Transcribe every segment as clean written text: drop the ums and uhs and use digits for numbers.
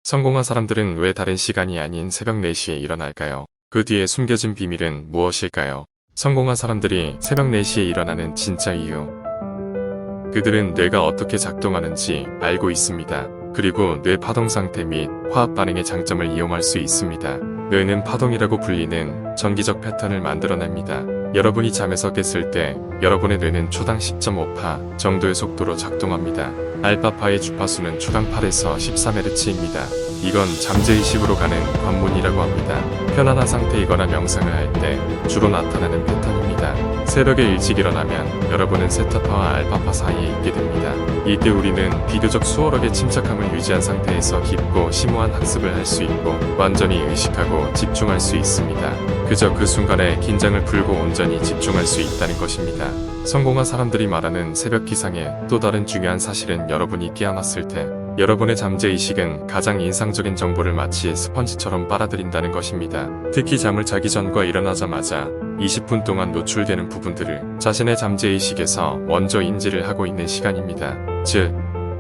성공한 사람들은 왜 다른 시간이 아닌 새벽 4시에 일어날까요? 그 뒤에 숨겨진 비밀은 무엇일까요? 성공한 사람들이 새벽 4시에 일어나는 진짜 이유. 그들은 뇌가 어떻게 작동하는지 알고 있습니다. 그리고 뇌 파동 상태 및 화학 반응의 장점을 이용할 수 있습니다. 뇌는 파동이라고 불리는 전기적 패턴을 만들어냅니다. 여러분이 잠에서 깼을 때 여러분의 뇌는 초당 10.5파 정도의 속도로 작동합니다. 알파파의 주파수는 초당 8에서 13Hz입니다. 이건 잠재의식으로 가는 관문이라고 합니다. 편안한 상태이거나 명상을 할 때 주로 나타나는 패턴입니다. 새벽에 일찍 일어나면 여러분은 세타파와 알파파 사이에 있게 됩니다. 이때 우리는 비교적 수월하게 침착함을 유지한 상태에서 깊고 심오한 학습을 할 수 있고 완전히 의식하고 집중할 수 있습니다. 그저 그 순간에 긴장을 풀고 온전히 집중할 수 있다는 것입니다. 성공한 사람들이 말하는 새벽 기상의 또 다른 중요한 사실은 여러분이 깨어났을 때 여러분의 잠재의식은 가장 인상적인 정보를 마치 스펀지처럼 빨아들인다는 것입니다. 특히 잠을 자기 전과 일어나자마자 20분 동안 노출되는 부분들을 자신의 잠재의식에서 먼저 인지를 하고 있는 시간입니다. 즉,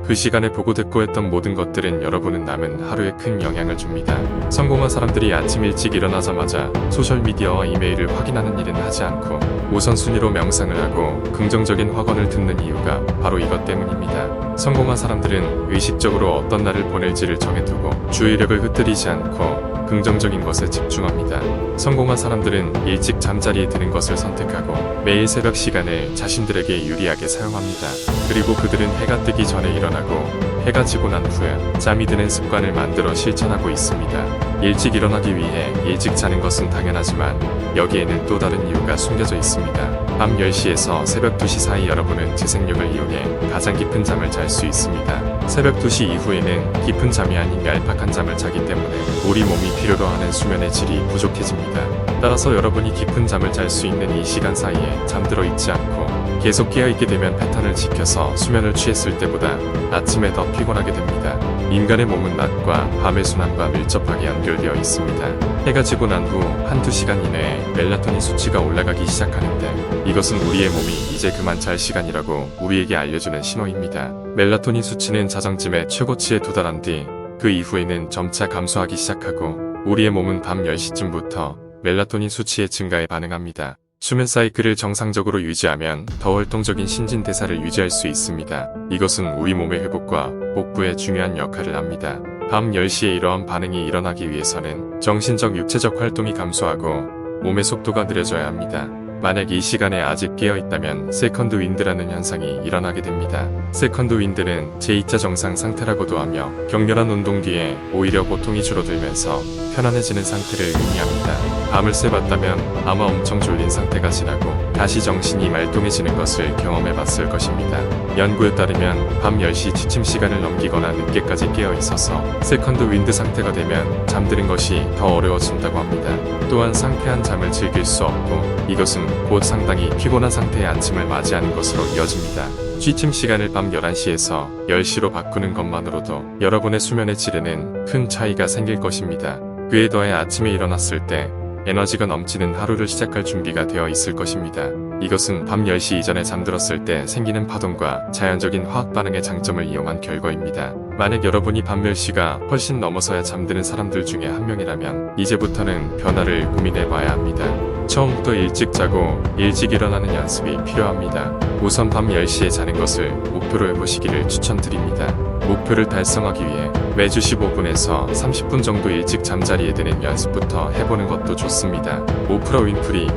그 시간에 보고 듣고 했던 모든 것들은 여러분은 남은 하루에 큰 영향을 줍니다. 성공한 사람들이 아침 일찍 일어나자마자 소셜미디어와 이메일을 확인하는 일은 하지 않고 우선순위로 명상을 하고 긍정적인 확언을 듣는 이유가 바로 이것 때문입니다. 성공한 사람들은 의식적으로 어떤 날을 보낼지를 정해두고 주의력을 흩뜨리지 않고 긍정적인 것에 집중합니다. 성공한 사람들은 일찍 잠자리에 드는 것을 선택하고 매일 새벽 시간을 자신들에게 유리하게 사용합니다. 그리고 그들은 해가 뜨기 전에 일어나고 해가 지고 난 후에 잠이 드는 습관을 만들어 실천하고 있습니다. 일찍 일어나기 위해 일찍 자는 것은 당연하지만 여기에는 또 다른 이유가 숨겨져 있습니다. 밤 10시에서 새벽 2시 사이 여러분은 재생력을 이용해 가장 깊은 잠을 잘 수 있습니다. 새벽 2시 이후에는 깊은 잠이 아닌 얄팍한 잠을 자기 때문에 우리 몸이 필요로 하는 수면의 질이 부족해집니다. 따라서 여러분이 깊은 잠을 잘 수 있는 이 시간 사이에 잠들어 있지 않고 계속 깨어있게 되면 패턴을 지켜서 수면을 취했을 때보다 아침에 더 피곤하게 됩니다. 인간의 몸은 낮과 밤의 순환과 밀접하게 연결되어 있습니다. 해가 지고 난 후 한두 시간 이내에 멜라토닌 수치가 올라가기 시작하는데 이것은 우리의 몸이 이제 그만 잘 시간이라고 우리에게 알려주는 신호입니다. 멜라토닌 수치는 자정쯤에 최고치에 도달한 뒤 그 이후에는 점차 감소하기 시작하고 우리의 몸은 밤 10시쯤부터 멜라토닌 수치의 증가에 반응합니다. 수면 사이클을 정상적으로 유지하면 더 활동적인 신진대사를 유지할 수 있습니다. 이것은 우리 몸의 회복과 복구에 중요한 역할을 합니다. 밤 10시에 이러한 반응이 일어나기 위해서는 정신적 육체적 활동이 감소하고 몸의 속도가 느려져야 합니다. 만약 이 시간에 아직 깨어있다면 세컨드 윈드라는 현상이 일어나게 됩니다. 세컨드 윈드는 제2차 정상 상태라고도 하며 격렬한 운동 뒤에 오히려 고통이 줄어들면서 편안해지는 상태를 의미합니다. 밤을 새봤다면 아마 엄청 졸린 상태가 지나고 다시 정신이 말똥해지는 것을 경험해봤을 것입니다. 연구에 따르면 밤 10시 취침 시간을 넘기거나 늦게까지 깨어있어서 세컨드 윈드 상태가 되면 잠드는 것이 더 어려워진다고 합니다. 또한 상쾌한 잠을 즐길 수 없고 이것은 곧 상당히 피곤한 상태의 아침을 맞이하는 것으로 이어집니다. 취침 시간을 밤 11시에서 10시로 바꾸는 것만으로도 여러분의 수면의 질에는 큰 차이가 생길 것입니다. 그에 더해 아침에 일어났을 때 에너지가 넘치는 하루를 시작할 준비가 되어 있을 것입니다. 이것은 밤 10시 이전에 잠들었을 때 생기는 파동과 자연적인 화학 반응의 장점을 이용한 결과입니다. 만약 여러분이 밤 10시가 훨씬 넘어서야 잠드는 사람들 중에 한 명이라면 이제부터는 변화를 고민해봐야 합니다. 처음부터 일찍 자고 일찍 일어나는 연습이 필요합니다. 우선 밤 10시에 자는 것을 목표로 해보시기를 추천드립니다. 목표를 달성하기 위해 매주 15분에서 30분 정도 일찍 잠자리에 드는 연습부터 해보는 것도 좋습니다. 오프라 윈프리,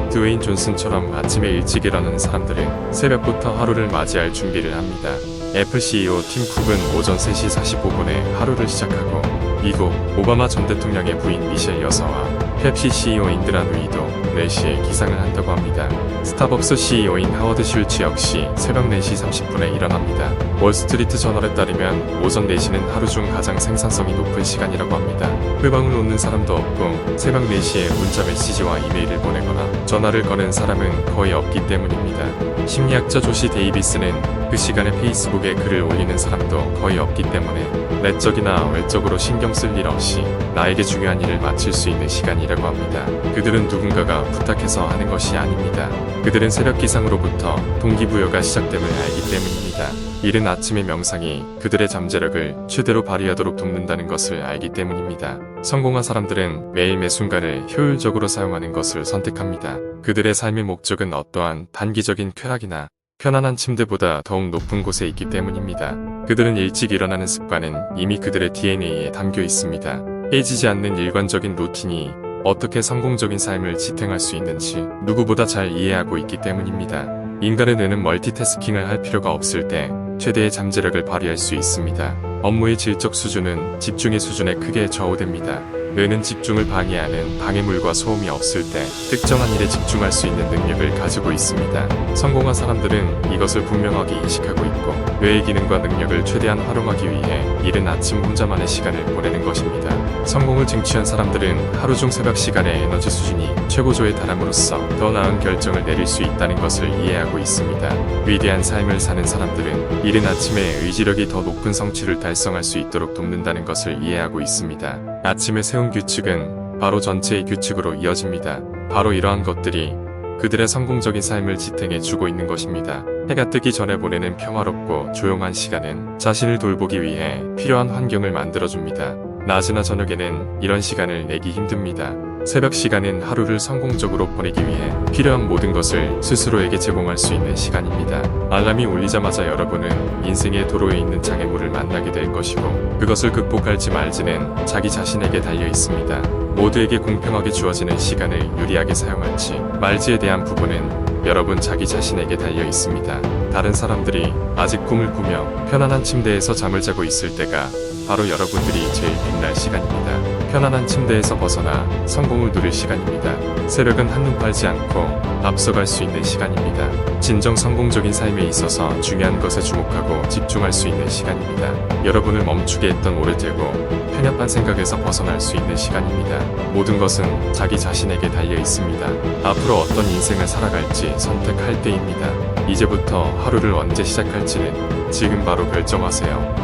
드웨인 존슨처럼 아침에 일찍 일어나는 사람들은 새벽부터 하루를 맞이할 준비를 합니다. 애플 CEO 팀 쿡은 오전 3시 45분에 하루를 시작하고 미국 오바마 전 대통령의 부인 미셸 여사와 펩시 CEO 인드라 누이도 4시에 기상을 한다고 합니다. 스타벅스 CEO인 하워드 슐츠 역시 새벽 4시 30분에 일어납니다. 월스트리트 저널에 따르면 오전 4시는 하루 중 가장 생산성이 높은 시간이라고 합니다. 회방을 놓는 사람도 없고 새벽 4시에 문자 메시지와 이메일을 보내거나 전화를 거는 사람은 거의 없기 때문입니다. 심리학자 조시 데이비스는 그 시간에 페이스북에 글을 올리는 사람도 거의 없기 때문에 내적이나 외적으로 신경 쓸 일 없이 나에게 중요한 일을 마칠 수 있는 시간이라고 합니다. 그들은 누군가가 부탁해서 하는 것이 아닙니다. 그들은 새벽 기상으로부터 동기부여가 시작됨을 알기 때문입니다. 있습니다. 이른 아침의 명상이 그들의 잠재력을 최대로 발휘하도록 돕는다는 것을 알기 때문입니다. 성공한 사람들은 매일 매 순간을 효율적으로 사용하는 것을 선택합니다. 그들의 삶의 목적은 어떠한 단기적인 쾌락이나 편안한 침대보다 더욱 높은 곳에 있기 때문입니다. 그들은 일찍 일어나는 습관은 이미 그들의 DNA에 담겨 있습니다. 깨지지 않는 일관적인 루틴이 어떻게 성공적인 삶을 지탱할 수 있는지 누구보다 잘 이해하고 있기 때문입니다. 인간의 뇌는 멀티태스킹을 할 필요가 없을 때 최대의 잠재력을 발휘할 수 있습니다. 업무의 질적 수준은 집중의 수준에 크게 좌우됩니다. 뇌는 집중을 방해하는 방해물과 소음이 없을 때 특정한 일에 집중할 수 있는 능력을 가지고 있습니다. 성공한 사람들은 이것을 분명하게 인식하고 있고 뇌의 기능과 능력을 최대한 활용하기 위해 이른 아침 혼자만의 시간을 보내는 것입니다. 성공을 쟁취한 사람들은 하루 중 새벽 시간의 에너지 수준이 최고조에 달함으로써 더 나은 결정을 내릴 수 있다는 것을 이해하고 있습니다. 위대한 삶을 사는 사람들은 이른 아침에 의지력이 더 높은 성취를 달성할 수 있도록 돕는다는 것을 이해하고 있습니다. 아침에 세운 규칙은 바로 전체의 규칙으로 이어집니다. 바로 이러한 것들이 그들의 성공적인 삶을 지탱해 주고 있는 것입니다. 해가 뜨기 전에 보내는 평화롭고 조용한 시간은 자신을 돌보기 위해 필요한 환경을 만들어줍니다. 낮이나 저녁에는 이런 시간을 내기 힘듭니다. 새벽 시간은 하루를 성공적으로 보내기 위해 필요한 모든 것을 스스로에게 제공할 수 있는 시간입니다. 알람이 울리자마자 여러분은 인생의 도로에 있는 장애물을 만나게 될 것이고 그것을 극복할지 말지는 자기 자신에게 달려 있습니다. 모두에게 공평하게 주어지는 시간을 유리하게 사용할지 말지에 대한 부분은 여러분 자기 자신에게 달려 있습니다. 다른 사람들이 아직 꿈을 꾸며 편안한 침대에서 잠을 자고 있을 때가 바로 여러분들이 제일 빛날 시간입니다. 편안한 침대에서 벗어나 성공을 누릴 시간입니다. 새벽은 한눈 팔지 않고 앞서갈 수 있는 시간입니다. 진정 성공적인 삶에 있어서 중요한 것에 주목하고 집중할 수 있는 시간입니다. 여러분을 멈추게 했던 오래되고 편협한 생각에서 벗어날 수 있는 시간입니다. 모든 것은 자기 자신에게 달려 있습니다. 앞으로 어떤 인생을 살아갈지 선택할 때입니다. 이제부터 하루를 언제 시작할지는 지금 바로 결정하세요.